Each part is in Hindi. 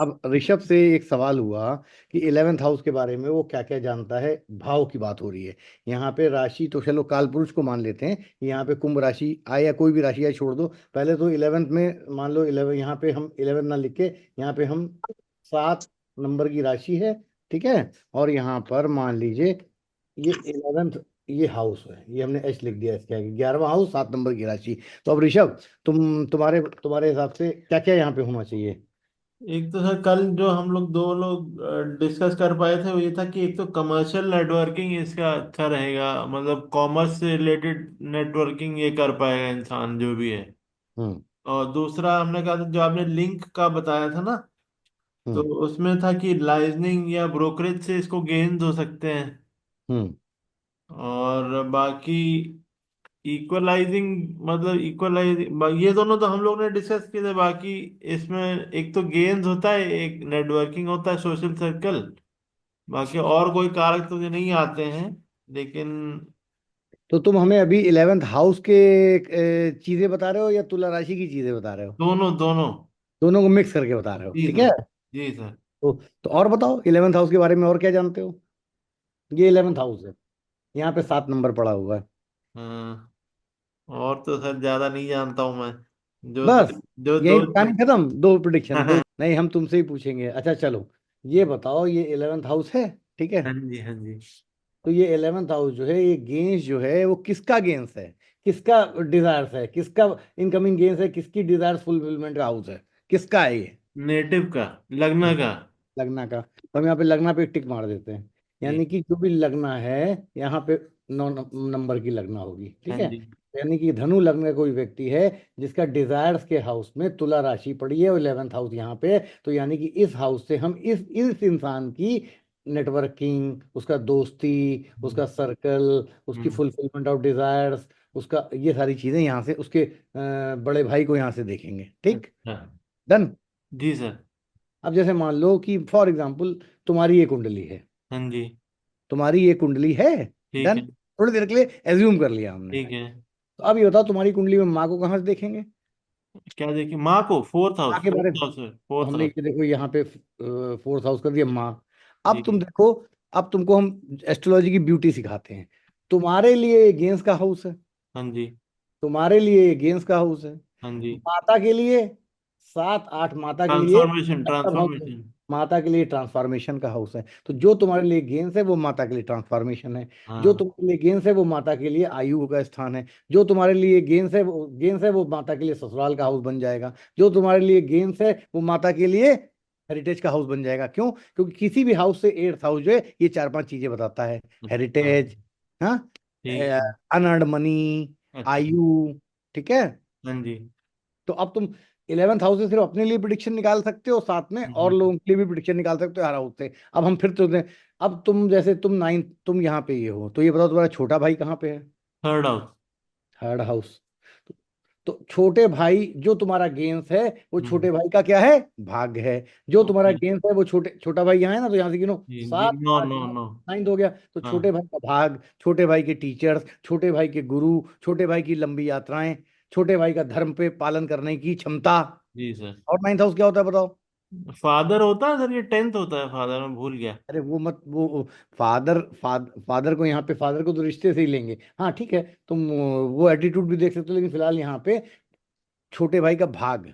अब ऋषभ से एक सवाल हुआ कि 11th हाउस के बारे में वो क्या क्या जानता है। भाव की बात हो रही है यहाँ पे। राशि तो चलो काल पुरुष को मान लेते हैं, यहाँ पे कुंभ राशि आए या कोई भी राशि आए छोड़ दो। पहले तो 11th में मान लो 11, यहाँ पे हम 11 ना लिख के यहाँ पे हम 7 नंबर की राशि है, ठीक है। और यहाँ पर मान लीजिए ये 11th, ये हाउस है, ये हमने एच लिख दिया इसके आगे, 11वां हाउस 7 नंबर की राशि। तो अब ऋषभ, तुम्हारे तुम्हारे हिसाब से क्या क्या यहाँ पे होना चाहिए। एक तो सर कल जो हम लोग दो लोग डिस्कस कर पाए थे वो ये था कि एक तो कमर्शियल नेटवर्किंग इसका अच्छा रहेगा, मतलब कॉमर्स से रिलेटेड नेटवर्किंग ये कर पाएगा इंसान जो भी है। हम्म। और दूसरा हमने कहा था, जो आपने लिंक का बताया था ना, तो हम्म। उसमें था कि लाइजनिंग या ब्रोकरेज से इसको गेन्स हो सकते हैं। हम्म। और बाकी इक्वलाइजिंग, मतलब इक्वलाइजिंग, ये दोनों तो हम लोग ने डिस्कस किए थे। बाकी इसमें एक तो गेन्स होता है, एक नेटवर्किंग होता है, सोशल सर्कल। बाकी और कोई कारक तो मुझे नहीं आते हैं, लेकिन तो तुम हमें अभी 11th हाउस के चीजें बता रहे हो या तुला राशि की चीजें बता रहे हो। दोनों दोनों। दोनों को मिक्स करके बता रहे हो, जी ठीक है। सर। जी सर। तो और बताओ 11th हाउस के बारे में और क्या जानते हो। ये 11th हाउस है, यहाँ पे 7 नंबर पड़ा हुआ है। हाँ, और तो सर ज्यादा नहीं जानता हूँ मैं। जो दो बस जो यही दो कहानी खत्म, दो प्रिडिक्शन दो। हाँ नहीं, हम तुमसे ही पूछेंगे। अच्छा चलो, ये बताओ ये 11th हाउस है, ठीक है। जी हाँ जी। तो ये 11th हाउस जो है, ये गेंस जो है वो किसका गेंस है, किसका डिजायर्स है, किसका इनकमिंग गेंस है, किसकी डिजायर्स फुलफिलमेंट का हाउस है, किसका है ये। नेटिव का, लगना का। लगना का। तो हम यहाँ पे लगना पे टिक मार देते हैं। जी। यानी कि जो भी लगना है यहाँ पे 9 नंबर की लगना होगी, हाँ ठीक है। जी। यानी कि धनु लग्न का कोई व्यक्ति है जिसका डिजायर्स के हाउस में तुला राशि पड़ी है और 11th हाउस यहाँ पे है। तो यानी कि इस हाउस से हम इस इंसान की नेटवर्किंग, उसका दोस्ती, हम्म। उसका सर्कल, उसकी हम्म। फुलफिलमेंट ऑफ डिजायर्स, उसका ये सारी चीजें यहाँ से उसके बड़े भाई को यहाँ से देखेंगे, ठीक। अच्छा। डन। जी सर। अब जैसे मान लो कि फॉर एग्जाम्पल तुम्हारी ये कुंडली है, हाँ जी। तुम्हारी ये कुंडली है। ठीक डन। है। थोड़ी देर के लिए एज्यूम कर लिया हमने। ठीक है। तो अब ये बताओ तुम्हारी कुंडली में माँ को कहाँ से देखेंगे। क्या देखिए, माँ को फोर्थ माँ हाउस, के बारे फोर्थ में हाउस है, तो फोर्थ हमने हाउस। ये देखो यहाँ पे 4th हाउस कर दिया माँ। अब तुम जी। देखो, अब तुमको हम एस्ट्रोलॉजी की ब्यूटी सिखाते हैं। तुम्हारे लिए ये गेंस का हाउस है, हाँ जी। तुम्हारे लिए ये गेंस का हाउस है। हाँ जी। माता के लिए 7 8, माता के लिए ट्रांसफॉर्मेशन, हाउस है। ट्रांसफॉर्मेशन। माता के लिए ट्रांसफॉर्मेशन का हाउस है। तो जो तुम्हारे लिए गेंस है वो माता के लिए ट्रांसफॉर्मेशन है। जो हाँ। तुम्हारे लिए गेंस है वो माता के लिए आयु का स्थान है। जो तुम्हारे लिए गेंस है वो माता के लिए ससुराल का हाउस बन जाएगा। जो तुम्हारे लिए गेंस है वो माता के लिए हेरिटेज का हाउस बन जाएगा। क्यों? क्योंकि किसी भी हाउस से 8th हाउस जो है ये 4 5 चीजें बताता है। अच्छा। हेरिटेज, हाँ, ठीक है। अनअर्न्ड मनी, अच्छा। आयु, ठीक है। हाँ जी। तो अब तुम 11th हाउस से सिर्फ अपने लिए प्रिडिक्शन निकाल सकते हो, साथ में और हम्म। लोगों के लिए भी प्रिडिक्शन निकाल सकते हो हर हाउस से। अब हम फिर तो अब तुम जैसे तुम 9th, तुम यहाँ पे ये हो, तो ये बताओ तुम्हारा छोटा भाई कहाँ पे है। Third house. 3rd house. तो, तो छोटे भाई जो तुम्हारा गेंस है वो हम्म। छोटे भाई का क्या है, भाग्य है। जो तुम्हारा ओके। गेंस है वो छोटा भाई यहाँ है ना, तो यहाँ से गिनो जी जी, 7 नो 8 नो 9, नो। 9th हो गया। तो हाँ। छोटे भाई का भाग, छोटे भाई के टीचर्स, छोटे भाई के गुरु, छोटे भाई की लंबी यात्राएं, छोटे भाई का धर्म पे पालन करने की क्षमता। जी सर। और 9th हाउस क्या होता है बताओ। फादर होता है सर, ये टेंथ होता है, फादर मैं भूल गया। अरे वो मत वो फादर को यहाँ पे, फादर को तो रिश्ते से ही लेंगे, हाँ ठीक है। तुम वो एटीट्यूड भी देख सकते हो, लेकिन फिलहाल यहाँ पे छोटे भाई का भाग,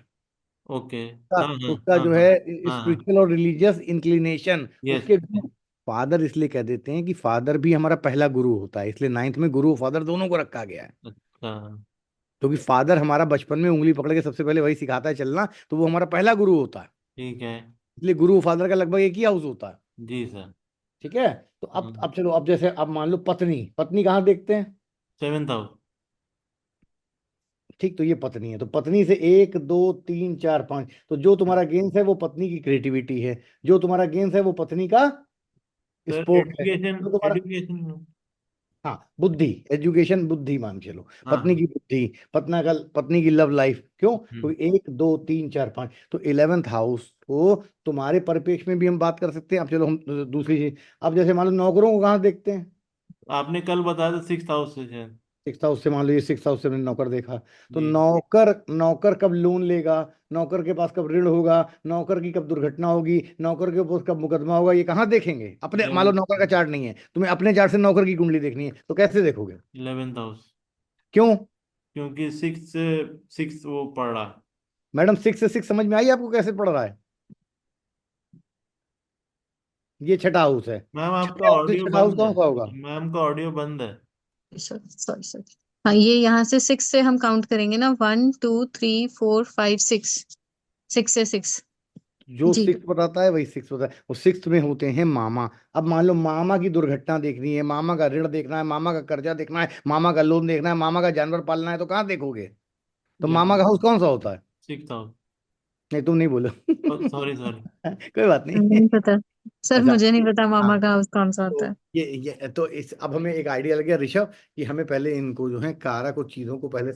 ओके। उसका हाँ हाँ उसका हाँ जो हाँ। है हाँ। स्पिरिचुअल और रिलीजियस इंक्लिनेशन यस। उसके भी। फादर इसलिए कह देते हैं कि फादर भी हमारा पहला गुरु होता है, इसलिए 9th में गुरु फादर दोनों को रखा गया है। अच्छा। क्योंकि फादर हमारा बचपन में उंगली पकड़ के सबसे पहले वही सिखाता है चलना, तो वो हमारा पहला गुरु होता है। ठीक है। इसलिए गुरु फादर का लगभग एक ही हाउस होता है, जी सर। ठीक है। तो अब चलो, अब जैसे अब मान लो पत्नी, पत्नी कहाँ देखते हैं। Seventh house. ठीक, तो ये पत्नी है, तो पत्नी से 1 2 3 4 5, तो जो तुम्हारा गेंस है वो पत्नी की क्रिएटिविटी है। जो तुम्हारा गेंस है वो पत्नी का सर स्पोर्ट है। एजुकेशन, जो तुम्हारा, एजुकेशन। हाँ, बुद्धि, एजुकेशन, बुद्धि मान के चलो। पत्नी हाँ। की बुद्धि, पत्नी की लव लाइफ। क्यों? हम्म। क्योंकि 1 2 3 4 5, तो 11th हाउस को तुम्हारे परिप्रेक्ष्य में भी हम बात कर सकते हैं। अब चलो हम दूसरी चीज, अब जैसे मान लो नौकरों को कहाँ देखते हैं। आपने कल बताया था सिक्स हाउस से शायद। सिक्स हाउस से मान लो, ये सिक्स हाउस से मैंने नौकर देखा, तो जी। नौकर नौकर कब लोन लेगा, नौकर के पास कब ऋण होगा, नौकर की कब दुर्घटना होगी, नौकर के ऊपर कब मुकदमा होगा, ये कहाँ देखेंगे? अपने मान लो 11th। नौकर का चार्ट नहीं है, तुम्हें अपने चार्ट से नौकर की कुंडली देखनी है, तो कैसे देखोगे? 11th house. क्यों? क्योंकि सिक्स से सिक्स वो पढ़ रहा है। मैडम, सिक्स से सिक्स समझ में आई आपको कैसे पढ़ रहा है? ये छठा हाउस है। मैम आपका छठे हाउस से ऑडियो छठा हाउस बंद है। कौन सा होगा? मैम का ऑडियो बंद है। Sorry sorry sorry. हाँ, ये यहाँ से 6 से हम काउंट करेंगे ना, 1 2 3 4 5 6। 6 से 6। जो जी। सिक्स बताता है वही सिक्स बताता है, वो सिक्स में होते हैं मामा। अब मान लो मामा की दुर्घटना देखनी है, मामा का ऋण देखना है, मामा का कर्जा देखना है, मामा का लोन देखना है, मामा का जानवर पालना है, तो कहाँ देखोगे? तो मामा का हाउस कौन सा होता है? Six house. नहीं, तुम नहीं बोलो। Sorry sorry. कोई बात नहीं। नहीं पता सर, अच्छा। मुझे नहीं पता मामा हाँ, का हाउस कौन सा होता तो है। ये तो इस अब हमें एक आइडिया लग गया ऋषभ, कि हमें पहले इनको जो है कारा को चीजों को पहले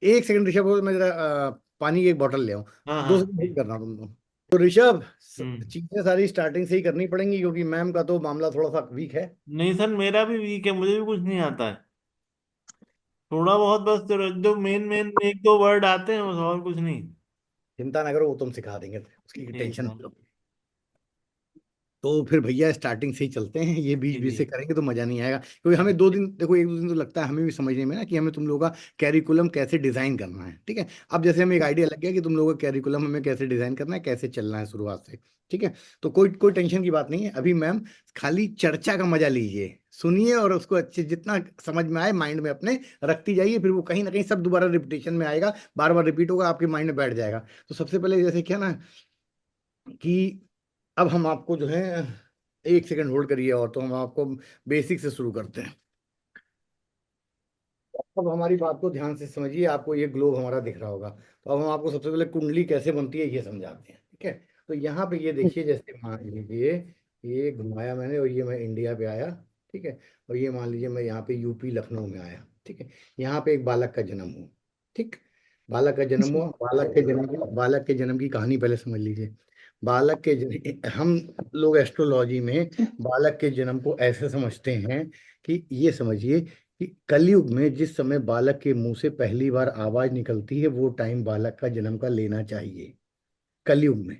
एक सेकंड ऋषभ, मैं जरा पानी की एक बोतल ले आऊं। हाँ दो हाँ सेकंड जी। होल्ड करना तुम लोग। तो ऋषभ, हम्म। चीजें सारी स्टार्टिंग से ही करनी पड़ेंगी, क्योंकि मैम का तो मामला थोड़ा सा वीक है। नहीं सर, मेरा भी वीक है, मुझे भी कुछ नहीं आता है। थोड़ा बहुत बस जो मेन मेन एक दो वर्ड आते हैं, बस और कुछ नहीं। चिंता ना करो, वो तुम सिखा देंगे, उसकी ठीक टेंशन है। मत लो। तो फिर भैया स्टार्टिंग से ही चलते हैं, ये बीच जी बीच जी। से करेंगे तो मजा नहीं आएगा, क्योंकि हमें 2 दिन देखो, 1 2 दिन तो लगता है हमें भी समझने में ना, कि हमें तुम लोगों का कैरिकुलम कैसे डिजाइन करना है, ठीक है। अब जैसे हमें एक आइडिया लग गया कि तुम लोगों का कैरिकुलम हमें कैसे डिजाइन करना है, कैसे चलना है शुरुआत से, ठीक है। तो कोई कोई टेंशन की बात नहीं है अभी मैम, खाली चर्चा का मजा लीजिए, सुनिए, और उसको अच्छे जितना समझ में आए माइंड में अपने रखती जाइए, फिर वो कहीं ना कहीं सब दोबारा रिपीटेशन में आएगा, बार बार रिपीट होगा, आपके माइंड में बैठ जाएगा। तो सबसे पहले जैसे क्या ना, कि अब हम आपको जो है, एक सेकंड होल्ड करिए, और तो हम आपको बेसिक से शुरू करते हैं। अब हमारी बात को ध्यान से समझिए, आपको ये ग्लोब हमारा दिख रहा होगा, तो अब हम आपको सबसे पहले कुंडली कैसे बनती है ये समझाते हैं, ठीक है। तो यहाँ पे ये देखिए, जैसे मान लीजिए ये घुमाया मैंने, और ये मैं इंडिया पे आया, ठीक है। और ये मान लीजिए मैं यहाँ पे यूपी लखनऊ में आया, ठीक है। यहाँ पे एक बालक का जन्म हुआ, ठीक। बालक का जन्म हुआ, बालक के जन्म की कहानी पहले समझ लीजिए। हम लोग एस्ट्रोलॉजी में बालक के जन्म को ऐसे समझते हैं, कि ये समझिए कि कलयुग में जिस समय बालक के मुंह से पहली बार आवाज निकलती है, वो टाइम बालक का जन्म का लेना चाहिए, कलयुग में।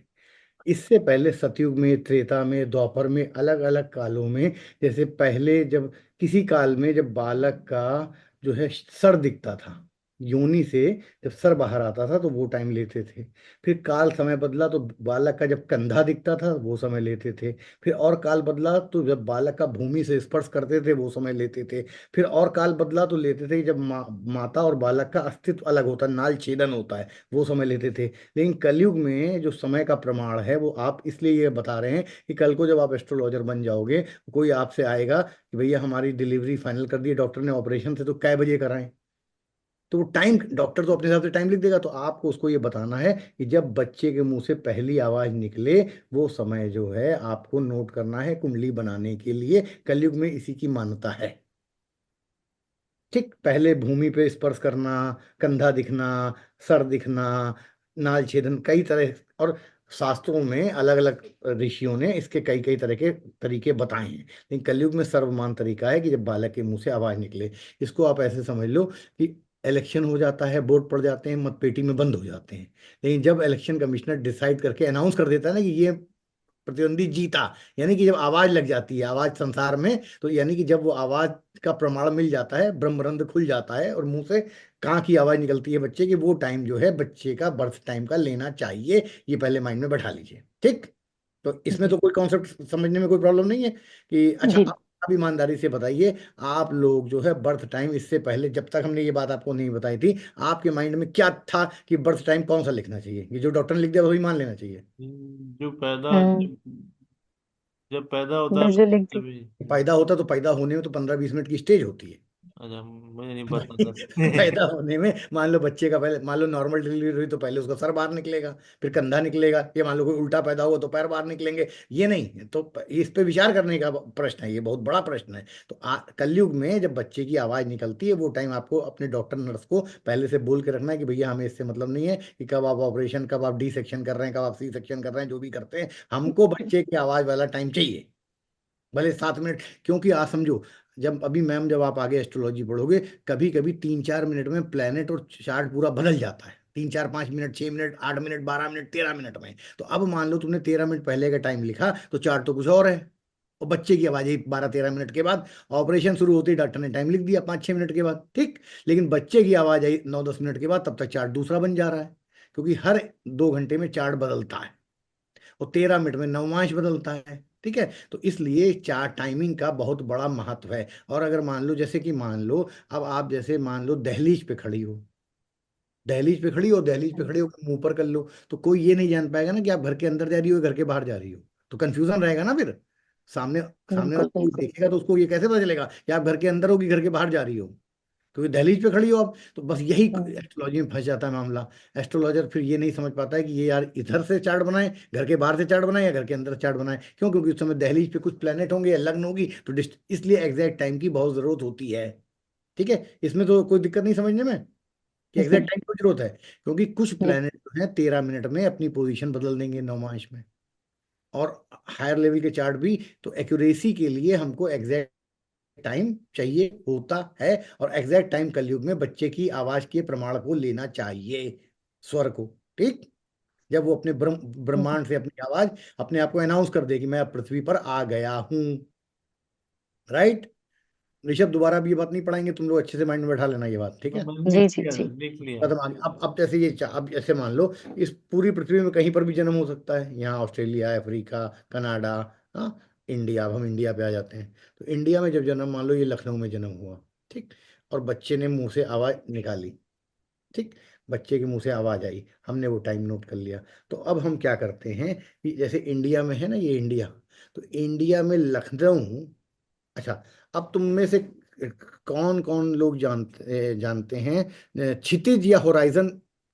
इससे पहले सतयुग में, त्रेता में, द्वापर में, अलग अलग कालों में, जैसे पहले जब किसी काल में जब बालक का जो है सर दिखता था योनि से, जब सर बाहर आता था तो वो टाइम लेते थे। फिर काल समय बदला तो बालक का जब कंधा दिखता था वो समय लेते थे। फिर और काल बदला तो जब बालक का भूमि से स्पर्श करते थे वो समय लेते थे। फिर और काल बदला तो लेते थे जब माता और बालक का अस्तित्व अलग होता है, नाल छेदन होता है, वो समय लेते थे। लेकिन कलयुग में जो समय का प्रमाण है वो आप इसलिए ये बता रहे हैं कि कल को जब आप एस्ट्रोलॉजर बन जाओगे, कोई आपसे आएगा कि भैया हमारी डिलीवरी फाइनल कर दी है डॉक्टर ने, ऑपरेशन से तो कै बजे कराएं, तो वो टाइम डॉक्टर तो अपने हिसाब से टाइम लिख देगा, तो आपको उसको ये बताना है कि जब बच्चे के मुंह से पहली आवाज निकले, वो समय जो है आपको नोट करना है कुंडली बनाने के लिए। कलयुग में इसी की मान्यता है, ठीक। पहले भूमि पे स्पर्श करना, कंधा दिखना, सर दिखना, नाल छेदन, कई तरह, और शास्त्रों में अलग अलग ऋषियों ने इसके कई कई तरह के तरीके बताए हैं, लेकिन कलयुग में सर्वमान्य तरीका है कि जब बालक के मुंह से आवाज निकले। इसको आप ऐसे समझ लो कि इलेक्शन हो जाता है, वोट पड़ जाते हैं, मतपेटी में बंद हो जाते हैं, लेकिन जब इलेक्शन कमिश्नर डिसाइड करके अनाउंस कर देता है ना कि ये प्रतिद्वंदी जीता, यानी कि जब आवाज लग जाती है, आवाज संसार में, तो यानी कि जब वो आवाज का प्रमाण मिल जाता है, ब्रह्मरंध्र खुल जाता है और मुंह से कां की आवाज निकलती है बच्चे की, वो टाइम जो है बच्चे का बर्थ टाइम का लेना चाहिए। ये पहले माइंड में बैठा लीजिए, ठीक। तो इसमें जी तो कोई कॉन्सेप्ट समझने में कोई प्रॉब्लम नहीं है, कि अच्छा जी। आप ईमानदारी से बताइए, आप लोग जो है बर्थ टाइम इससे पहले, जब तक हमने ये बात आपको नहीं बताई थी, आपके माइंड में क्या था कि बर्थ टाइम कौन सा लिखना चाहिए? ये जो डॉक्टर ने लिख दिया वही मान लेना चाहिए? जो पैदा हम्म। जब जब पैदा होता है बस जो लिख दी। तभी। पैदा होता तो पैदा होने में तो 15 20 मिनट की स्टेज होती है। अच्छा, मुझे नहीं पता भाई, सर। पैदा होने में मान लो बच्चे का, पहले मान लो नॉर्मल डिलीवरी हुई तो पहले उसका सर बाहर निकलेगा, फिर कंधा निकलेगा, ये मान लो कोई उल्टा पैदा हुआ तो पैर बाहर निकलेंगे। ये नहीं तो इस पे विचार करने का प्रश्न है, ये बहुत बड़ा प्रश्न है। तो कलयुग में जब बच्चे की आवाज निकलती है, वो टाइम आपको अपने डॉक्टर नर्स को पहले से बोल के रखना है कि भैया हमें इससे मतलब नहीं है कि कब आप ऑपरेशन, कब आप डी सेक्शन कर रहे हैं, कब आप सी सेक्शन कर रहे हैं, जो भी करते हैं, हमको बच्चे की आवाज वाला टाइम चाहिए। भले 7 मिनट, क्योंकि आप समझो, जब अभी मैम जब आप आगे एस्ट्रोलॉजी पढ़ोगे, कभी कभी 3-4 मिनट में प्लेनेट और चार्ट पूरा बदल जाता है। 3-4-5 minute, 6 minute, 8 minute, 12 minute, 13 minute में। तो अब मान लो तुमने 13 मिनट पहले का टाइम लिखा, तो चार्ट तो कुछ और है। और बच्चे की आवाज 12-13 मिनट के बाद, ऑपरेशन शुरू होते ही डॉक्टर ने टाइम लिख दिया 5-6 मिनट के बाद, ठीक। लेकिन बच्चे की आवाज आई 9-10 मिनट के बाद, तब तक चार्ट दूसरा बन जा रहा है, क्योंकि हर 2 घंटे में चार्ट बदलता है और 13 मिनट में नवमांश बदलता है, ठीक है। तो इसलिए चार्ट टाइमिंग का बहुत बड़ा महत्व है। और अगर मान लो, जैसे कि मान लो, अब आप जैसे मान लो दहलीज पे खड़ी हो, दहलीज पे खड़ी हो, मुंह पर कर लो, तो कोई ये नहीं जान पाएगा ना कि आप घर के अंदर जा रही हो, घर के बाहर जा रही हो। तो कंफ्यूजन रहेगा ना फिर। सामने सामने वाला बिल्कुल कोई बिल्कुल। देखेगा तो उसको ये कैसे पता चलेगा कि आप घर के अंदर हो कि घर के बाहर जा रही हो, क्योंकि दहलीज पे खड़ी हो आप। तो बस यही हम्म, एस्ट्रोलॉजी में फंस जाता है मामला। एस्ट्रोलॉजर फिर ये नहीं समझ पाता है कि ये यार इधर से चार्ट बनाए, घर के बाहर से चार्ट बनाए, या घर के अंदर चार्ट बनाए। क्यों? क्योंकि उस समय दहलीज पे कुछ प्लेनेट होंगे या लग्न होगी, तो इसलिए एग्जैक्ट टाइम की बहुत जरूरत होती है, ठीक है। इसमें तो कोई दिक्कत नहीं समझने में कि एग्जैक्ट टाइम की जरूरत है, क्योंकि कुछ नहीं, प्लेनेट जो है 13 मिनट में अपनी पोजीशन बदल देंगे नवमांश में। और हायर लेवल के चार्ट भी, तो एक्यूरेसी के लिए हमको एग्जैक्ट टाइम चाहिए होता है। और एग्जैक्ट टाइम कलयुग में बच्चे की आवाज के प्रमाण को लेना चाहिए, स्वर को, ठीक। जब वो अपने ब्रह्मांड से अपनी आवाज अपने आप को अनाउंस कर दे कि मैं अब पृथ्वी पर आ गया हूं, राइट। ऋषभ, दोबारा अब ये बात नहीं पढ़ाएंगे, तुम लोग अच्छे से माइंड में बैठा लेना ये बात, ठीक है। मैंने जी लिख जी लिया, जी। लिख लिया। खत्म आगे। अब जैसे अब जैसे मान लो, इस पूरी पृथ्वी में कहीं पर भी जन्म हो सकता है, यहाँ ऑस्ट्रेलिया, अफ्रीका, कनाडा, हाँ, इंडिया। अब हम इंडिया पे आ जाते हैं। तो इंडिया में जब जन्म, मान लो ये लखनऊ में जन्म हुआ, ठीक। और बच्चे ने मुंह से आवाज निकाली, ठीक। बच्चे के मुंह से आवाज आई, हमने वो टाइम नोट कर लिया। तो अब हम क्या करते हैं कि जैसे इंडिया में है ना, ये इंडिया, तो इंडिया में लखनऊ। अच्छा, अब तुम में से कौन कौन लोग जानते हैं, क्षितिज या होराइजन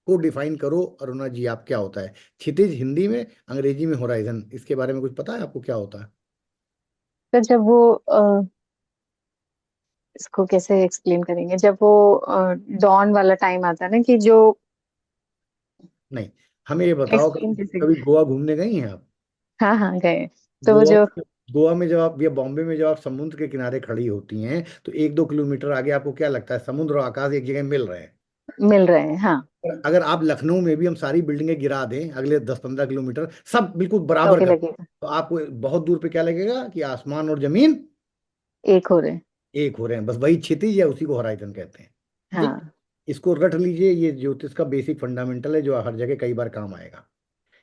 को डिफाइन करो। अरुणा जी, आप क्या होता है क्षितिज? हिंदी में, अंग्रेजी में होराइजन, इसके बारे में कुछ पता है आपको क्या होता है? तो जब वो इसको कैसे एक्सप्लेन करेंगे, जब वो डॉन वाला टाइम आता है ना, कि जो नहीं, हमें ये बताओ, एक्सप्लेन कैसे। कभी गोवा घूमने गई हैं आप? हाँ हाँ गए। तो वो गोवा जो गोवा में जब आप, या बॉम्बे में जब आप समुद्र के किनारे खड़ी होती हैं, तो 1-2 किलोमीटर आगे आपको क्या लगता है? समुद्र और आकाश एक जगह मिल रहे हैं। मिल रहे हैं, हाँ। अगर आप लखनऊ में भी हम सारी बिल्डिंगें गिरा दें अगले 10-15 किलोमीटर, सब बिल्कुल तो बराबर भी कर, लगेगा तो आपको बहुत दूर पे क्या लगेगा कि आसमान और जमीन एक हो रहे हैं। एक हो रहे हैं। बस वही क्षितिज है, उसी को होराइजन कहते हैं, ठीक। हाँ। इसको रट लीजिए, ये ज्योतिष का बेसिक फंडामेंटल है, जो हर जगह कई बार काम आएगा।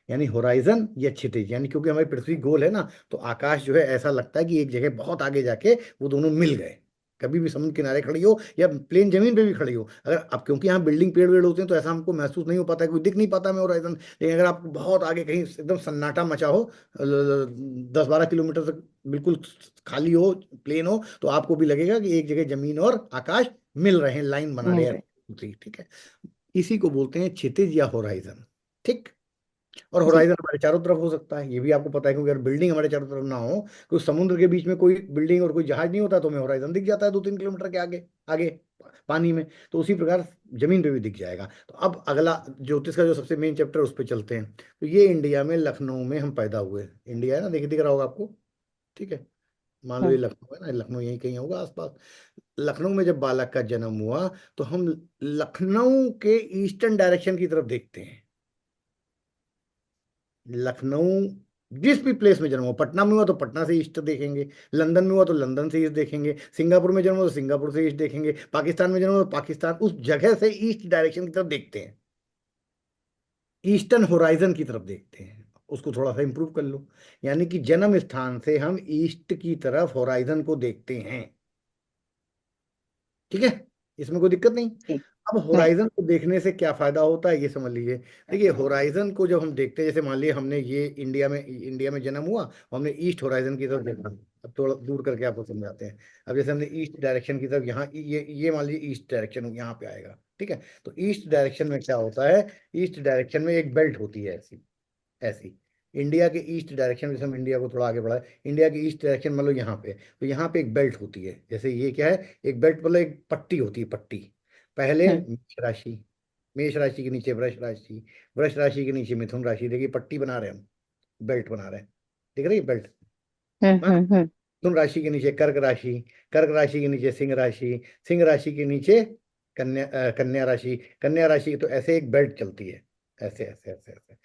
यानी होराइजन या क्षितिज, यानी क्योंकि हमारी पृथ्वी गोल है ना, तो आकाश जो है ऐसा लगता है कि एक जगह बहुत आगे जाके वो दोनों मिल गए। कभी भी समुद्र किनारे खड़ी हो या प्लेन जमीन पे भी खड़ी हो, अगर अब क्योंकि यहाँ बिल्डिंग पेड़ वेड़ होते हैं, तो ऐसा हमको महसूस नहीं हो पाता है, कोई दिख नहीं पाता हमें होराइजन। लेकिन अगर आपको बहुत आगे कहीं एकदम सन्नाटा मचा हो, 10-12 किलोमीटर तक बिल्कुल खाली हो, प्लेन हो, तो आपको भी लगेगा कि एक जगह जमीन और आकाश मिल रहे हैं, लाइन बना रहे मिल हैं, रहे ठीक है। इसी को बोलते हैं क्षितिज या होराइजन, ठीक। और हैं। जी। होराइजन हमारे चारों तरफ हो सकता है, ये भी आपको पता है, क्योंकि अगर बिल्डिंग हमारे चारों तरफ ना हो, तो समुद्र के बीच में कोई बिल्डिंग और कोई जहाज नहीं होता, तो हमें होराइजन दिख जाता है 2-3 किलोमीटर के आगे आगे पानी में। तो उसी प्रकार जमीन पे भी दिख जाएगा। तो अब अगला ज्योतिष का जो सबसे मेन चैप्टर, उस पर चलते हैं। तो ये इंडिया में लखनऊ में हम पैदा हुए। इंडिया है ना, दिख रहा होगा आपको, ठीक है। मान लो ये हम्म, लखनऊ है ना, लखनऊ यहीं कहीं होगा आसपास। लखनऊ में जब बालक का जन्म हुआ, तो हम लखनऊ के ईस्टर्न डायरेक्शन की तरफ देखते हैं। लखनऊ जिस भी प्लेस में जन्म हो, पटना में हुआ तो पटना से ईस्ट देखेंगे, लंदन में हुआ तो लंदन से ईस्ट देखेंगे, सिंगापुर में जन्म हुआ तो सिंगापुर से ईस्ट देखेंगे, पाकिस्तान में जन्म हुआ तो पाकिस्तान, उस जगह से ईस्ट डायरेक्शन की तरफ देखते हैं, ईस्टर्न होराइजन की तरफ देखते हैं। उसको थोड़ा सा इंप्रूव कर लो, यानी कि जन्म स्थान से हम ईस्ट की तरफ होराइजन को देखते हैं, ठीक है। इसमें कोई दिक्कत नहीं। जी। अब नहीं। होराइजन को देखने से क्या फायदा होता है, ये समझ लीजिए। देखिए, होराइजन को जब हम देखते हैं, जैसे मान लीजिए हमने ये इंडिया में जन्म हुआ, और हमने ईस्ट होराइजन की तरफ देखा। अब थोड़ा दूर करके आपको समझाते हैं। अब जैसे हमने ईस्ट डायरेक्शन की तरफ, यहाँ ये मान लीजिए ईस्ट डायरेक्शन यहाँ पे आएगा, ठीक है। तो ईस्ट डायरेक्शन में क्या होता है, ईस्ट डायरेक्शन में एक बेल्ट होती है, ऐसी ऐसी। इंडिया के ईस्ट डायरेक्शन में, जैसे हम इंडिया को थोड़ा आगे बढ़ाए, इंडिया की ईस्ट डायरेक्शन मतलब यहाँ पे, तो यहाँ पे एक बेल्ट होती है। जैसे ये क्या है, एक बेल्ट मतलब एक पट्टी होती है, पट्टी। पहले हम्म मेष राशि के नीचे वृष राशि के नीचे मिथुन राशि। देखिए पट्टी बना रहे हैं हम, बेल्ट बना रहे हैं, दिख रही है बेल्ट। हाँ, हम्म। मिथुन राशि के नीचे कर्क राशि, कर्क राशि के नीचे सिंह राशि, सिंह राशि के नीचे कन्या राशि, कन्या राशि तो ऐसे एक बेल्ट चलती है, ऐसे ऐसे ऐसे ऐसे,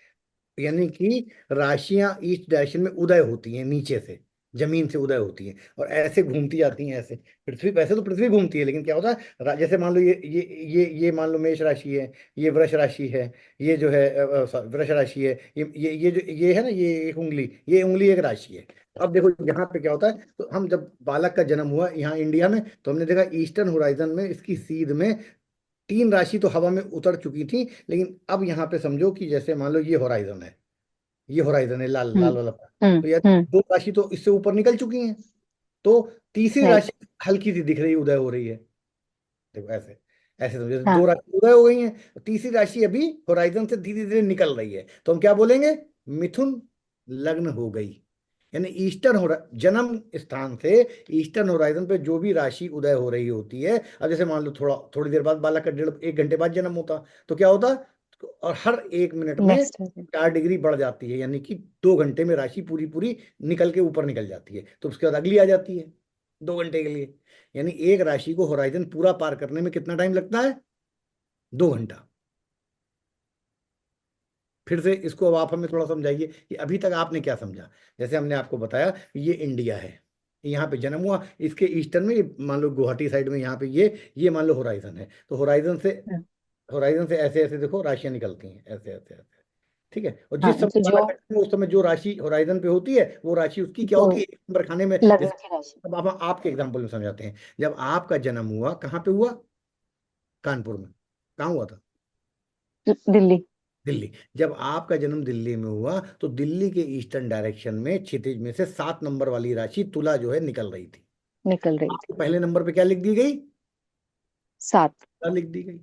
यानी कि राशियां ईस्ट डायरेक्शन में उदय होती हैं, नीचे से जमीन से उदय होती हैं और ऐसे घूमती जाती हैं ऐसे। पृथ्वी वैसे तो पृथ्वी घूमती है, लेकिन क्या होता है जैसे मान लो ये मान लो मेष राशि है, ये वृष राशि है, ये जो है वृष राशि है, ये जो ये है ना, ये एक उंगली, ये उंगली एक राशि है। अब देखो यहाँ पे क्या होता है, तो हम जब बालक का जन्म हुआ यहाँ इंडिया में, तो हमने देखा ईस्टर्न होराइजन में इसकी सीध में 3 राशि तो हवा में उतर चुकी थी, लेकिन अब यहाँ पे समझो कि जैसे मान लो ये होराइजन है, ये होराइजन है लाल लाल वाला part। तो यार 2 राशि तो इससे ऊपर निकल चुकी हैं, तो तीसरी राइट। राशि हल्की सी दिख रही है, उदय हो रही है। देखो ऐसे, ऐसे समझो, हाँ 2 राशि उदय हो गई हैं, तीसरी राशि अभी होराइजन से धीरे धीरे निकल रही है, तो हम क्या बोलेंगे, मिथुन लग्न हो गई। यानी ईस्टर्न हो जन्म स्थान से ईस्टर्न होराइजन पे जो भी राशि उदय हो रही होती है, अब जैसे मान लो थोड़ी देर बाद बालक का 1 घंटे बाद जन्म होता, तो क्या होता, और हर 1 मिनट में नेक्स्ट 4 डिग्री बढ़ जाती है, यानी कि 2 घंटे में राशि पूरी पूरी निकल के ऊपर निकल जाती है, तो उसके बाद अगली आ जाती है 2 घंटे के लिए। यानी एक राशि को होराइजन पूरा पार करने में कितना टाइम लगता है, 2 घंटा। फिर से इसको अब आप हमें थोड़ा समझाइए कि अभी तक आपने क्या समझा। जैसे हमने आपको बताया कि ये इंडिया है, यहाँ पे जन्म हुआ, इसके ईस्टर्न में मान लो गुवाहाटी साइड में यहाँ पे ये मान लो होराइजन है, तो होराइजन से ऐसे ऐसे देखो राशियां निकलती हैं, ऐसे ऐसे ऐसे, ठीक है। और हाँ जिस समय तो वाला जो कटने में उस समय जो राशि होराइजन पे होती है वो राशि उसकी क्या वो होती है, 1 नंबर खाने में। लग्न जैसे की राशि। अब आप आपके एग्जाम्पल में समझाते हैं, जब आपका जन्म हुआ कहाँ पे हुआ, कानपुर में। कहाँ हुआ था, दिल्ली। दिल्ली। जब आपका जन्म दिल्ली में हुआ तो दिल्ली के ईस्टर्न डायरेक्शन में क्षितिज में से 7 नंबर वाली राशि तुला जो है निकल रही थी। निकल रही आपके थी। पहले नंबर पे क्या लिख दी गई, 7 तुला लिख दी गई।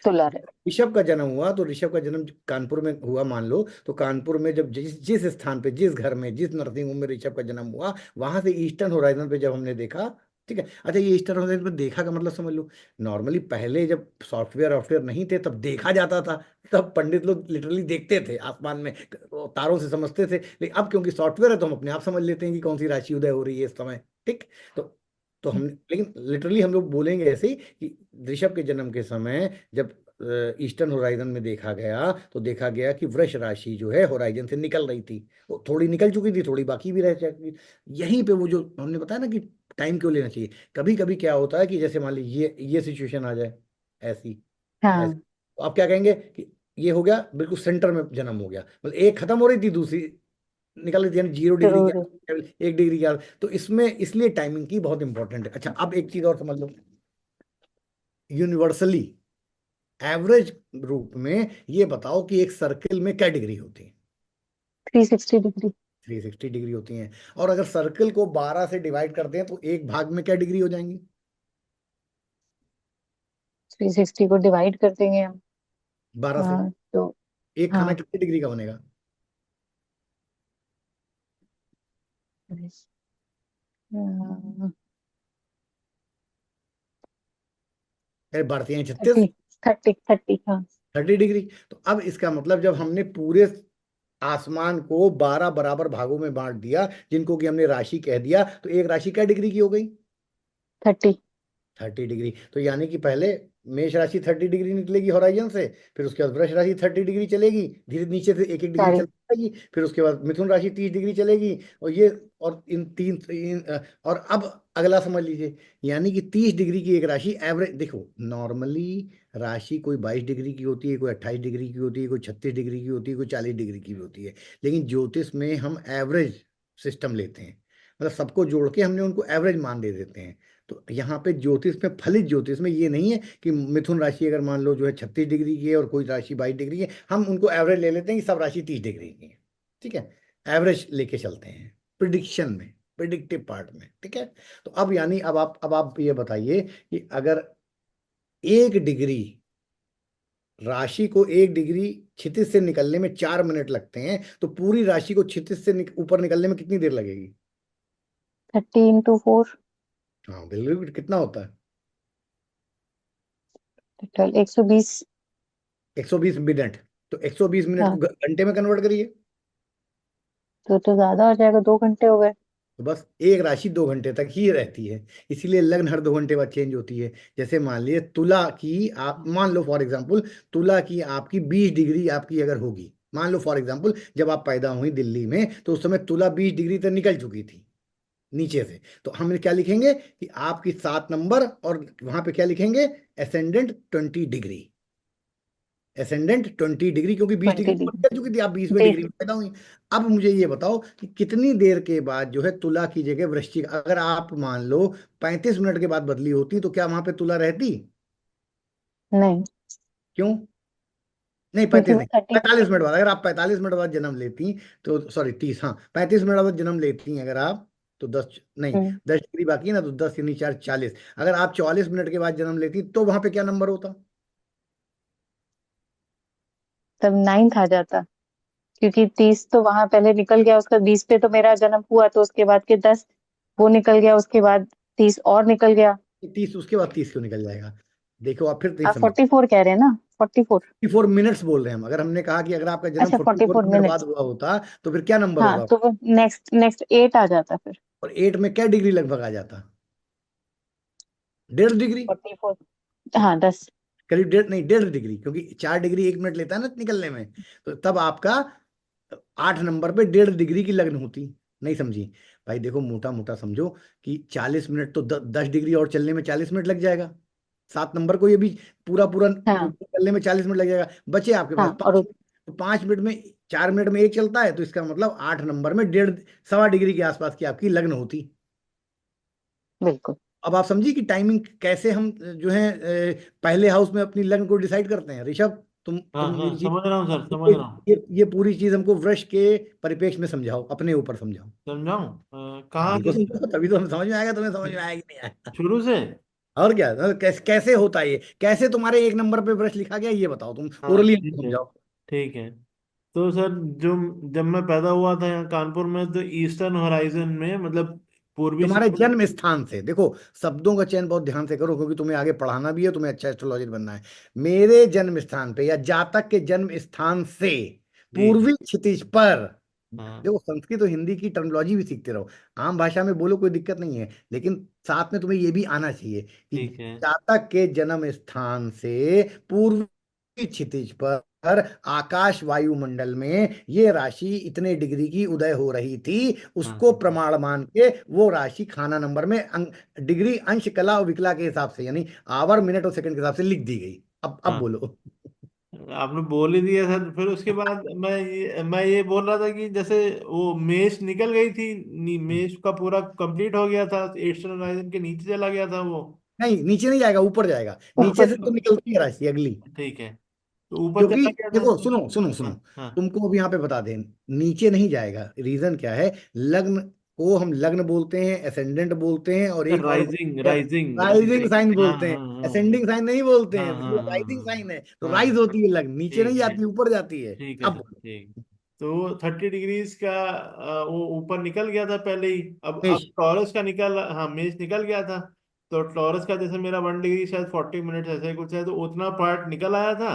तुला रहे। ऋषभ का जन्म हुआ तो ऋषभ का जन्म कानपुर में हुआ मान लो, तो कानपुर में जब जिस जिस स्थान पे, जिस घर में, जिस नर्सिंग होम में ऋषभ का जन्म हुआ, वहां से ईस्टर्न होराइजन पे जब हमने देखा, ठीक है। अच्छा, ये ईस्टर्न होराइजन पे देखा का मतलब समझ लो, नॉर्मली पहले जब सॉफ्टवेयर नहीं थे तब देखा जाता था, तब पंडित लोग लिटरली देखते थे आसमान में, तारों से समझते थे, लेकिन अब क्योंकि सॉफ्टवेयर है तो हम अपने आप समझ लेते हैं कि कौन सी राशि उदय हो रही है इस समय, ठीक। तो हम, लेकिन लिटरली हम लोग बोलेंगे ऐसे ही कि ऋषभ के जन्म के समय जब ईस्टर्न होराइजन में देखा गया, तो देखा गया कि वृष राशि जो है होराइजन से निकल रही थी, वो थोड़ी निकल चुकी थी, थोड़ी बाकी भी रह चुकी। यहीं पे वो जो हमने बताया ना कि टाइम क्यों लेना चाहिए, कभी कभी क्या होता है कि जैसे मान लीजिए ये सिचुएशन आ जाए, ऐसी ऐसी, हाँ तो आप क्या कहेंगे कि ये हो गया बिल्कुल सेंटर में जन्म हो गया, मतलब एक खत्म हो रही थी, दूसरी निकल रही थी, यानी 0 डिग्री जरूर। क्या, 1 डिग्री क्या, तो इसमें इसलिए टाइमिंग की बहुत इंपॉर्टेंट है। अच्छा, अब एक चीज और समझ लो, यूनिवर्सली एवरेज रूप में ये बताओ कि एक सर्किल में क्या डिग्री होती है, 360 डिग्री। 360 डिग्री होती हैं। और अगर सर्किल को 12 से डिवाइड करते हैं तो एक भाग में क्या डिग्री हो जाएंगी, 360 को डिवाइड कर देंगे हम। 12 से। हाँ तो एक खाना हाँ कितनी डिग्री का बनेगा, अरे बढ़ते हैं 36, 30 30 30 हाँ। 30 डिग्री। तो अब इसका मतलब जब हमने पूरे आसमान को 12 बराबर भागों में बांट दिया, जिनको कि हमने राशि कह दिया, तो एक राशि क्या डिग्री की हो गई, 30। 30 डिग्री। तो यानी कि पहले मेष राशि 30 डिग्री निकलेगी होराइजन से, फिर उसके बाद वृष राशि 30 डिग्री चलेगी, धीरे नीचे से 1 1 डिग्री सारे। चलती जाएगी, फिर उसके बाद मिथुन राशि 30 डिग्री चलेगी, और ये, और और अब अगला समझ लीजिए, यानी कि 30 डिग्री की एक राशि एवरेज। देखो नॉर्मली राशि कोई 22 डिग्री की होती है, कोई 28 डिग्री की होती है, कोई 36 डिग्री की होती है, कोई 40 डिग्री की भी होती है, लेकिन ज्योतिष में हम एवरेज सिस्टम लेते हैं, मतलब सबको जोड़ के हमने उनको एवरेज मान दे देते हैं। तो यहाँ पे ज्योतिष में, फलित ज्योतिष में ये नहीं है कि मिथुन राशि अगर मान लो जो है 36 डिग्री की है और कोई राशि 22 डिग्री है, हम उनको एवरेज ले लेते हैं कि सब राशि 30 डिग्री की है, ठीक है। एवरेज लेके चलते हैं प्रिडिक्शन में, प्रिडिक्टिव पार्ट में, ठीक है। तो अब यानी अब आप ये बताइए कि अगर 1 डिग्री, राशि को 1 डिग्री क्षितिज से निकलने में 4 मिनट लगते हैं, तो पूरी राशि को क्षितिज से ऊपर निकलने में कितनी देर लगेगी, 30 × 4। हाँ बिल्कुल, कितना होता है, 120। 120 मिनट। तो 120 मिनट को हाँ घंटे में कन्वर्ट करिए, तो ज्यादा हो जाएगा, 2 घंटे हो गए। तो बस एक राशि 2 घंटे तक ही रहती है, इसीलिए लग्न हर 2 घंटे बाद चेंज होती है। जैसे मान लीजिए तुला की, आप मान लो फॉर एग्जाम्पल, तुला की आपकी 20 डिग्री आपकी अगर होगी, मान लो फॉर एग्जाम्पल जब आप पैदा हुई दिल्ली में तो उस समय तुला 20 डिग्री तक निकल चुकी थी नीचे से। तो हम क्या लिखेंगे कि आपकी 7 नंबर, और वहां पे क्या लिखेंगे, एसेंडेंट 20 डिग्री, एसेंडेंट 20 डिग्री, क्योंकि 20 डिग्री 20 डिग्री। निकल चुकी थी, आप 20वें डिग्री में पैदा हुई। अब मुझे ये बताओ कि कितनी देर के बाद जो है तुला की जगह वृश्चिक, अगर आप मान लो 35 मिनट के बाद बदली होती तो क्या वहां पे तुला रहती? नहीं, क्यों? नहीं, क्योंकि 35 वो नहीं, 30। 45 मिनट बाद, अगर आप 45 मिनट बाद जन्म लेती, तो सॉरी 30, हाँ 35 मिनट बाद जन्म लेती अगर आप, तो 10 नहीं, 10 डिग्री बाकी है ना, तो 10 यानी 4 40। अगर आप 44 मिनट के बाद जन्म लेती तो वहां पे क्या नंबर होता? तब 9th आ जाता, क्योंकि 30 तो वहां पहले निकल गया, उसका 20 पे तो मेरा जन्म हुआ, तो उसके बाद के 10 वो निकल गया, उसके बाद 30 और निकल गया। 30, उसके बाद 30 क्यों निकल जाएगा? देखो आप फिर नहीं आप समझ। 44 कह रहे हैं ना? 44। 44 मिनट्स बोल रहे हैं हम, अगर हमने कहा कि अगर आपका जन्म अच्छा, 44 मिनट बाद मिनट्स। हुआ होता तो फिर क्या नंबर हाँ, होगा? तो वो नेक्स्ट नेक्स्ट 8 आ जाता फिर। और 8 में क्या डिग्री लगभग आ जाता? 1.5 डिग्री। 44। हाँ, 10। करीब डेढ़, नहीं 1.5 डिग्री, क्योंकि 4 डिग्री 1 मिनट लेता है ना निकलने में। तो तब आपका 8 नंबर पे 1.5 डिग्री की लगन होती। नहीं समझी? भाई देखो, मोटा मोटा समझो कि 40 मिनट तो 10 डिग्री और चलने में 40 मिनट लग जाएगा। 7 नंबर को ये भी पूरा पूरा हाँ, चलने में 40 मिनट लग जाएगा। बचे आपके पास हाँ, और 5 मिनट। तो 5 मिनट में, 4 मिनट में एक चलता है, तो इसका मतलब 8 नंबर में डेढ़, सवा डिग्री के आसपास की आपकी लगन होती। बिल्कुल। अब आप समझिए कि टाइमिंग कैसे हम जो है पहले हाउस में अपनी लगन को डिसाइड करते हैं। ऋषभ, हाँ तुम हाँ, ये चीज, समझ रहा हूँ सर, समझ रहा हूँ। ये पूरी चीज हमको वृक्ष के परिप्रेक्ष्य में समझाओ, अपने ऊपर समझाओ। समझाऊँ? हाँ कहाँ बिल्कुल से? समझाओ, तभी तो हमें समझ में आएगा, तुम्हें समझ में आएगा कि नहीं आएगा। शुरू से? और क्या, कैसे कैसे होता है ये, कैसे तुम्हारे 1 नंबर पे वृक्ष लिखा गया, ये बताओ, तुम हाँ ओरली ठीक है, समझाओ। ठीक है। तो सर, जो जब मैं पैदा हुआ था यहाँ कानपुर में, तो ईस्टर्न होराइजन में, मतलब पूर्वी तुम्हारे समुद्र। जन्म स्थान से देखो, शब्दों का चयन बहुत ध्यान से करो, क्योंकि तुम्हें आगे पढ़ाना भी है, तुम्हें अच्छा एस्ट्रोलॉजर बनना है। मेरे जन्म स्थान पे या जातक के जन्म स्थान से जी जी। पूर्वी क्षितिज पर, हाँ, देखो संस्कृत और हिंदी की टर्मिनोलॉजी भी सीखते रहो, आम भाषा में बोलो कोई दिक्कत नहीं है, लेकिन साथ में तुम्हें ये भी आना चाहिए कि ठीक है। जातक के जन्म स्थान से पूर्वी क्षितिज पर आकाश वायुमंडल में ये राशि इतने डिग्री की उदय हो रही थी, हाँ उसको हाँ, प्रमाण मान के वो राशि खाना नंबर में डिग्री, अंश, कला और विकला के हिसाब से, यानी आवर, मिनट और सेकंड के हिसाब से लिख दी गई। अब हाँ। बोलो। आपने बोल ही दिया सर। फिर उसके बाद मैं ये बोल रहा था कि जैसे वो मेष निकल गई थी, मेष का पूरा कंप्लीट हो गया था, ईस्टर्न होराइजन के नीचे चला गया था वो। नहीं, नीचे नहीं जाएगा, ऊपर जाएगा, नीचे ऊपर। से तो निकलती है राशि अगली। ठीक है, तो ऊपर क्योंकि चला गया था। देखो, सुनो सुनो हाँ सुनो, हाँ। तुमको अब यहाँ पे बता दें, नीचे नहीं जाएगा, रीजन क्या है, लग्न को हम लग्न बोलते हैं, असेंडेंट बोलते हैं, और एक और rising, rising, rising rising. Sign हाँ बोलते हाँ हैं, हाँ असेंडिंग साइन नहीं बोलते हाँ हैं, हाँ वो हाँ राइजिंग साइन है, तो हाँ राइज हाँ। होती है लग्न, नीचे नहीं ठीक है, जाती, ऊपर जाती है। ठीक है अब सर, बोलो। ठीक। तो 30 डिग्रीज का वो ऊपर निकल गया था पहले ही। अब मेष। टॉरस का निकल, हाँ, मेष निकल गया था। तो टॉरस का जैसे मेरा 1 डिग्री शायद 40 मिनट ऐसे ही कुछ है, तो उतना पार्ट निकल आया था।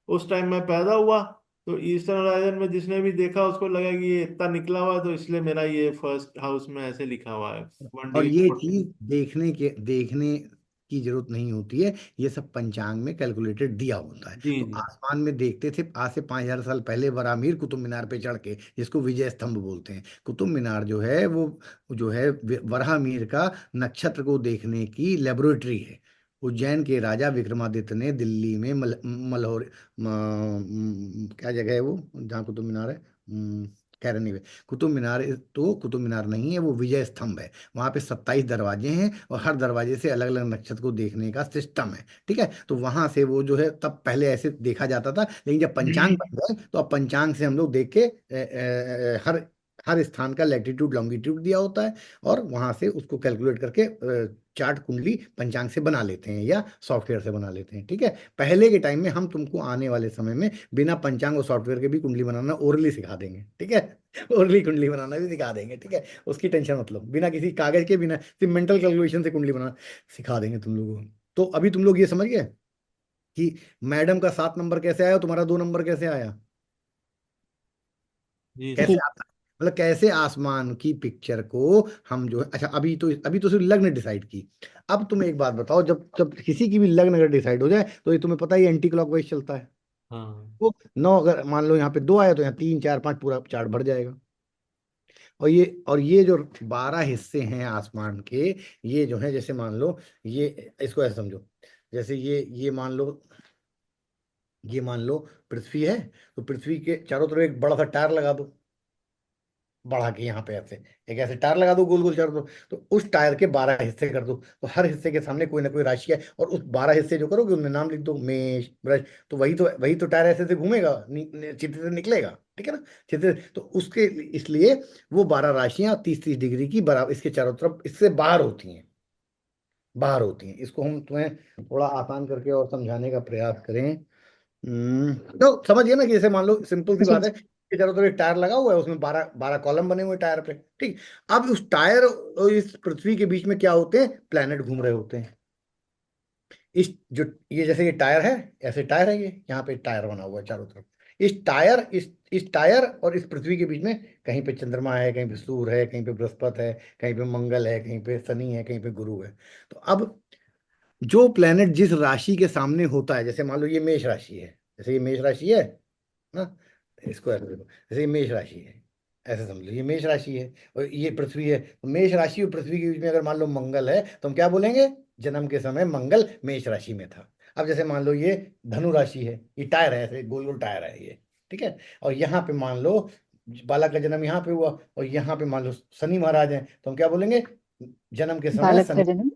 उस टाइम मैं पैदा हुआ। तो ईस्टर्न होराइजन में जिसने भी देखा उसको लगा कि ये इतना निकला हुआ है, तो इसलिए मेरा ये फर्स्ट हाउस में ऐसे लिखा हुआ है, वन और डिग्री ये 40। चीज देखने की जरूरत नहीं होती है, ये सब पंचांग में कैलकुलेटेड दिया होता है। जी तो जी आसमान में देखते थे आज से 5,000 साल पहले बरामीर कुतुब मीनार पे चढ़ के, जिसको विजय स्तंभ बोलते हैं। कुतुब मीनार जो है वो जो है वराहमीर का नक्षत्र को देखने की लेबोरेटरी है। उज्जैन के राजा विक्रमादित्य ने दिल्ली में मल्होर क्या जगह है वो जहाँ कुतुब मीनार है, खैर anyway, कुतुब मीनार तो कुतुब मीनार नहीं है, वो विजय स्तंभ है। वहां पे 27 दरवाजे हैं, और हर दरवाजे से अलग अलग नक्षत्र को देखने का सिस्टम है। ठीक है, तो वहां से वो जो है, तब पहले ऐसे देखा जाता था, लेकिन जब पंचांग बन गए तो अब पंचांग से हम लोग देख के हर हर स्थान का लैटिट्यूड लॉन्गिट्यूड दिया होता है, और वहां से उसको कैलकुलेट करके चार्ट कुंडली पंचांग से बना लेते हैं या सॉफ्टवेयर से बना लेते हैं। ठीक है, पहले के टाइम में हम तुमको आने वाले समय में बिना पंचांग और सॉफ्टवेयर के भी कुंडली बनाना ओरली सिखा देंगे। ठीक है, ओरली कुंडली बनाना भी सिखा देंगे। ठीक है, उसकी टेंशन मत लो, बिना किसी कागज के, बिना सिर्फ मेंटल कैलकुलेशन से कुंडली बनाना सिखा देंगे तुम लोगों को। तो अभी तुम लोग ये समझ गए कि मैडम का 7 नंबर कैसे आया और तुम्हारा 2 नंबर कैसे आया, जी कैसे जी। सर। आता है? मतलब कैसे आसमान की पिक्चर को हम जो है, अच्छा अभी तो सिर्फ लग्न डिसाइड की। अब तुम एक बात बताओ, जब जब किसी की भी लग्न अगर डिसाइड हो जाए तो ये तुम्हें पता ही एंटी क्लॉकवाइज चलता है। हाँ। तो 9 अगर मान लो यहाँ पे 2 आया तो यहाँ 3 4 5 पूरा चार्ट भर जाएगा। और ये जो 12 हिस्से हैं आसमान के, ये जो है जैसे मान लो, ये इसको ऐसे समझो, जैसे ये मान लो पृथ्वी है, तो पृथ्वी के चारों तरफ एक बड़ा सा टायर लगा दो, बढ़ा के यहाँ पे ऐसे एक ऐसे टायर लगा दो, गोल गोल चारों तरफ, तो उस टायर के 12 हिस्से कर दो, तो हर हिस्से के सामने कोई ना कोई राशि है, और उस 12 हिस्से जो करोगे उनमें नाम लिख दो, मेष वृष, तो वही तो टायर ऐसे से घूमेगा, चित्र से निकलेगा, ठीक है ना। चित्र तो उसके इसलिए वो 12 राशियां 30-30 डिग्री की बराबर इसके चारों तरफ इससे बाहर होती हैं। इसको हम तुम्हें थोड़ा आसान करके और समझाने का प्रयास करें। तो समझिए ना कि जैसे मान लो सिंपल सी जी बात है जी। कि चारों तरफ एक टायर लगा हुआ है, उसमें 12 कॉलम बने हुए हैं टायर पे, ठीक। अब उस टायर और इस पृथ्वी के बीच में क्या होते हैं, प्लैनेट घूम रहे होते हैं। इस जो ये जैसे ये टायर है, ऐसे टायर है, ये यहाँ पे टायर बना हुआ है चारों तरफ। इस टायर और इस पृथ्वी के बीच में कहीं पे चंद्रमा है, कहीं पे सूर्य है, कहीं पे बृहस्पति है, कहीं पे मंगल है, कहीं पे शनि है, कहीं पे गुरु है। तो अब जो प्लेनेट जिस राशि के सामने होता है, जैसे मान लो ये मेष राशि है, जैसे ये मेष राशि है ना, इसको ऐसे देखो, जैसे ये मेष राशि है, ऐसे समझ लो ये मेष राशि है और ये पृथ्वी है, तो मेष राशि और पृथ्वी के बीच में अगर मान लो मंगल है, तो हम क्या बोलेंगे, जन्म के समय मंगल मेष राशि में था। अब जैसे मान लो ये धनु राशि है, ये टायर है, ऐसे गोल गोल टायर है ये, ठीक है। और यहाँ पे मान लो बालक का जन्म यहाँ पे हुआ, और यहाँ पे मान लो शनि महाराज है, तो हम क्या बोलेंगे, जन्म के समय बालक का शनि जन्म